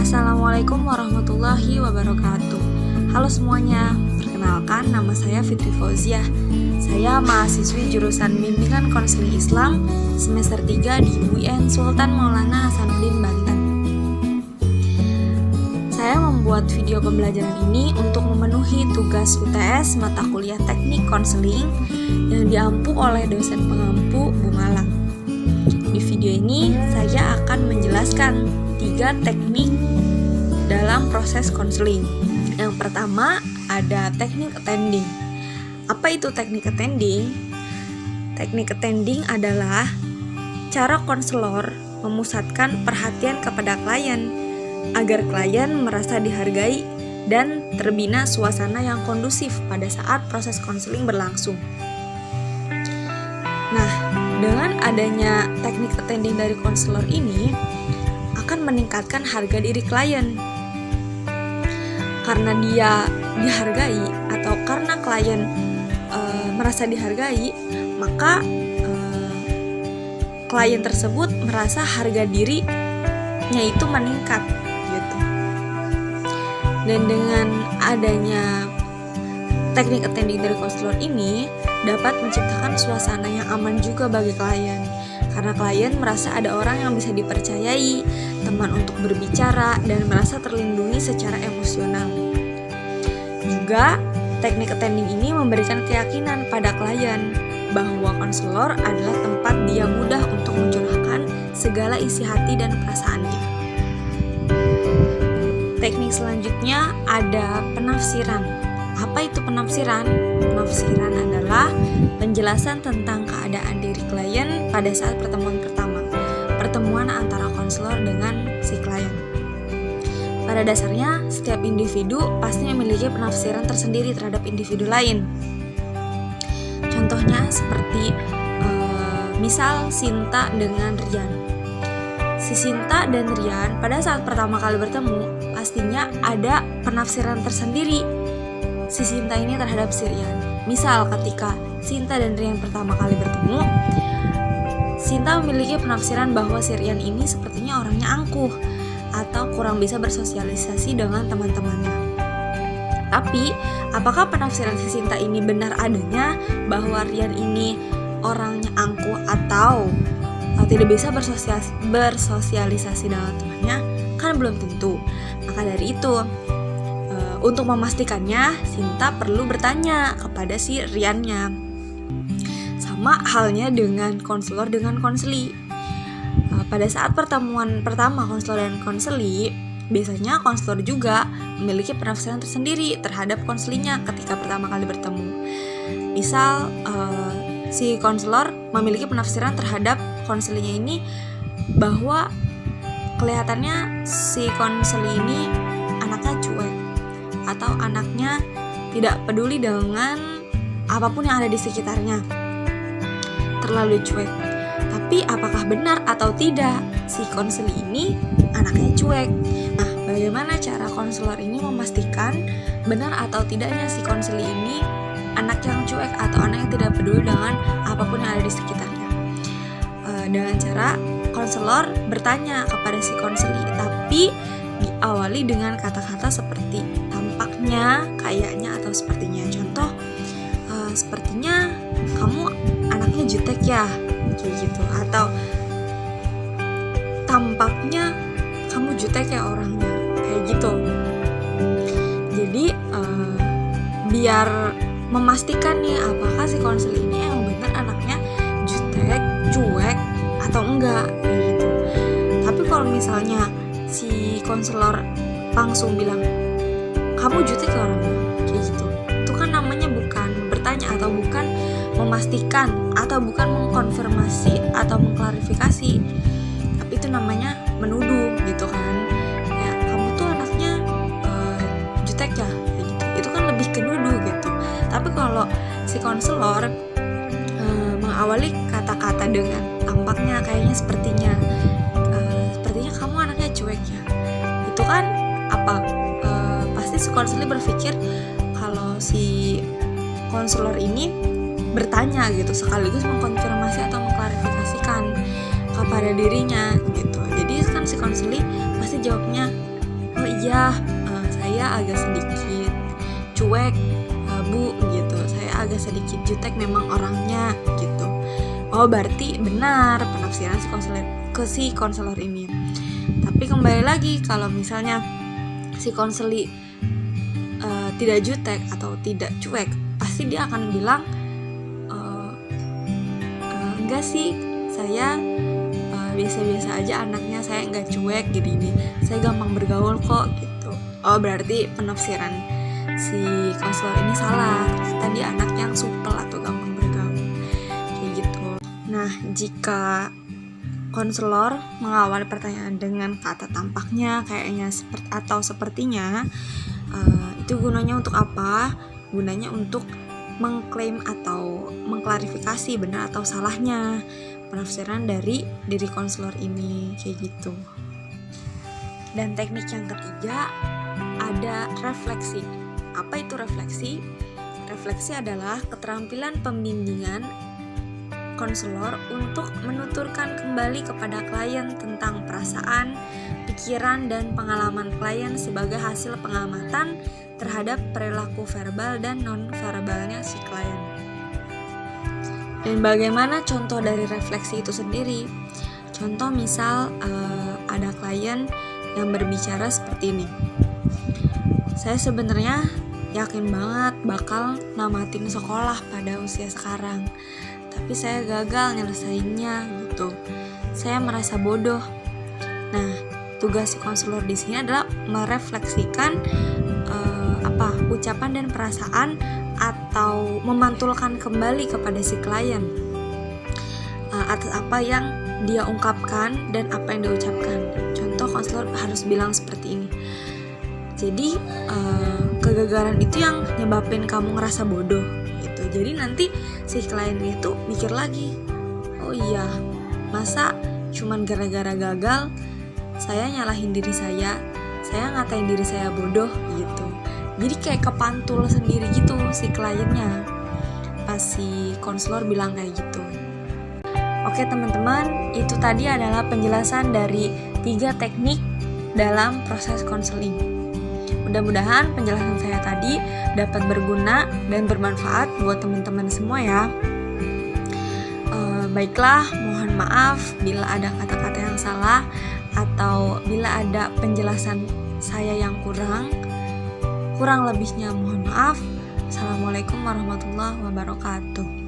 Assalamualaikum warahmatullahi wabarakatuh. Halo semuanya, perkenalkan nama saya Fitri Fauziah. Saya mahasiswi jurusan Bimbingan Konseling Islam semester 3 di UIN Sultan Maulana Hasanuddin Banten. Saya membuat video pembelajaran ini untuk memenuhi tugas UTS mata kuliah Teknik Konseling yang diampu oleh dosen pengampu Bu Malang. Di video ini saya akan menjelaskan 3 teknik dalam proses konseling. Yang pertama ada teknik attending. Apa itu teknik attending? Teknik attending adalah cara konselor memusatkan perhatian kepada klien agar klien merasa dihargai dan terbina suasana yang kondusif pada saat proses konseling berlangsung. Nah, dengan adanya teknik attending dari konselor ini akan meningkatkan harga diri klien. Karena dia dihargai atau karena klien merasa dihargai, maka klien tersebut merasa harga dirinya itu meningkat gitu. Dan dengan adanya teknik attending dari konselor ini dapat menciptakan suasana yang aman juga bagi klien. Karena klien merasa ada orang yang bisa dipercayai, teman untuk berbicara, dan merasa terlindungi secara emosional. Juga, teknik attending ini memberikan keyakinan pada klien bahwa konselor adalah tempat dia mudah untuk mencurahkan segala isi hati dan perasaannya. Teknik selanjutnya ada penafsiran. Apa itu penafsiran? Penafsiran adalah penjelasan tentang keadaan diri klien pada saat pertemuan pertama, pertemuan antara konselor dengan si klien. Pada dasarnya, setiap individu pasti memiliki penafsiran tersendiri terhadap individu lain. Contohnya seperti misal Sinta dengan Rian. Si Sinta dan Rian pada saat pertama kali bertemu, pastinya ada penafsiran tersendiri si Sinta ini terhadap si Rian. Misal ketika Sinta dan Rian pertama kali bertemu, Sinta memiliki penafsiran bahwa si Rian ini sepertinya orangnya angkuh atau kurang bisa bersosialisasi dengan teman-temannya. Tapi, apakah penafsiran si Sinta ini benar adanya bahwa Rian ini orangnya angkuh atau tidak bisa bersosialisasi dengan temannya? Kan belum tentu. Maka dari itu, untuk memastikannya, Sinta perlu bertanya kepada si Riannya. Sama halnya dengan konselor dengan konseli. Pada saat pertemuan pertama konselor dan konseli, biasanya konselor juga memiliki penafsiran tersendiri terhadap konselinya ketika pertama kali bertemu. Misal, si konselor memiliki penafsiran terhadap konselinya ini bahwa kelihatannya si konseli ini anaknya cuek atau anaknya tidak peduli dengan apapun yang ada di sekitarnya, terlalu cuek. Tapi apakah benar atau tidak si konseli ini anaknya cuek? Nah, bagaimana cara konselor ini memastikan benar atau tidaknya si konseli ini anak yang cuek atau anak yang tidak peduli dengan apapun yang ada di sekitarnya? Dengan cara konselor bertanya kepada si konseli, tapi diawali dengan kata-kata seperti tampaknya, kayaknya, atau sepertinya. Contoh, sepertinya kamu anaknya jutek ya, kayak gitu. Atau tampaknya kamu jutek ya orangnya, kayak gitu. Jadi biar memastikan nih apakah si konseli ini emang benar anaknya jutek, cuek, atau enggak, kayak gitu. Tapi kalau misalnya si konselor langsung bilang kamu jutek ya orangnya, kayak gitu, itu kan namanya bukan bertanya atau bukan memastikan atau bukan mengkonfirmasi atau mengklarifikasi, tapi itu namanya menuduh gitu kan. Ya, kamu tuh anaknya jutek ya, kayak gitu. Itu kan lebih ke nuduh gitu. Tapi kalau si konselor mengawali kata-kata dengan tampaknya, kayaknya, sepertinya kamu anaknya cuek ya, itu kan apa? Pasti si konselor berpikir kalau si konselor ini bertanya gitu, sekaligus mengkonfirmasi atau mengklarifikasikan kepada dirinya gitu. Jadi kan si konseli pasti jawabnya oh iya, saya agak sedikit cuek, Bu gitu, saya agak sedikit jutek memang orangnya gitu. Oh berarti benar penafsiran si konselor ini. Tapi kembali lagi, kalau misalnya si konseli tidak jutek atau tidak cuek, pasti dia akan bilang enggak sih, saya biasa-biasa aja anaknya, saya nggak cuek gini-gini, saya gampang bergaul kok gitu. Oh berarti penafsiran si konselor ini salah, ternyata dia anak yang supel atau gampang bergaul kayak gitu. Nah, jika konselor mengawali pertanyaan dengan kata tampaknya, kayaknya, atau sepertinya, itu gunanya untuk apa? Gunanya untuk mengklaim atau mengklarifikasi benar atau salahnya penafsiran dari diri konselor ini kayak gitu. Dan teknik yang ketiga ada refleksi. Apa itu refleksi? Refleksi adalah keterampilan pembimbingan konselor untuk menuturkan kembali kepada klien tentang perasaan, pikiran, dan pengalaman klien sebagai hasil pengamatan terhadap perilaku verbal dan non-verbalnya si klien. Dan bagaimana contoh dari refleksi itu sendiri? Contoh misal ada klien yang berbicara seperti ini. Saya sebenarnya yakin banget bakal namatin sekolah pada usia sekarang, tapi saya gagal nyelesainnya gitu. Saya merasa bodoh. Nah, tugas si konselor di sini adalah merefleksikan ucapan dan perasaan atau memantulkan kembali kepada si klien atas apa yang dia ungkapkan dan apa yang dia ucapkan. Contoh, konselor harus bilang seperti ini. Jadi kegagalan itu yang nyebabin kamu ngerasa bodoh gitu. Jadi nanti si klien itu mikir lagi, oh iya, masa cuman gara-gara gagal saya nyalahin diri saya ngatain diri saya bodoh gitu. Jadi kayak kepantul sendiri gitu si kliennya pas si konselor bilang kayak gitu. Oke teman-teman, itu tadi adalah penjelasan dari 3 teknik dalam proses konseling. Mudah-mudahan penjelasan saya tadi dapat berguna dan bermanfaat buat teman-teman semua ya. Baiklah, mohon maaf bila ada kata-kata yang salah atau bila ada penjelasan saya yang kurang lebihnya mohon maaf. Assalamualaikum warahmatullahi wabarakatuh.